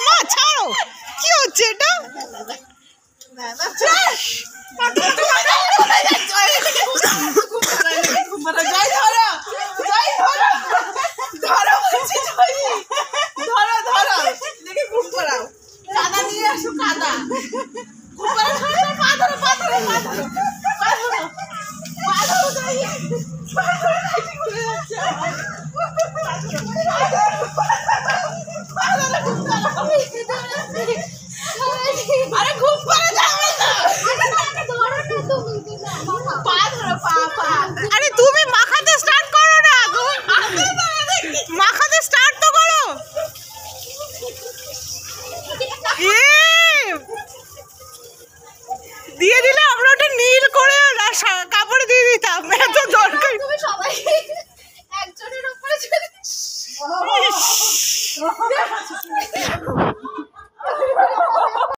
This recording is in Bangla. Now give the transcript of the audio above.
মা ছাড়ো, কি হচ্ছে এটা? আরে তুমি মাখাতে স্টার্ট করো না, মাখাতে স্টার্ট তো করো। দিয়ে দিলে আমরা ওটা নীল করে কাপড়ে দিয়ে দিতাম, এত দরকার। তুমি সবাই একজনের উপরে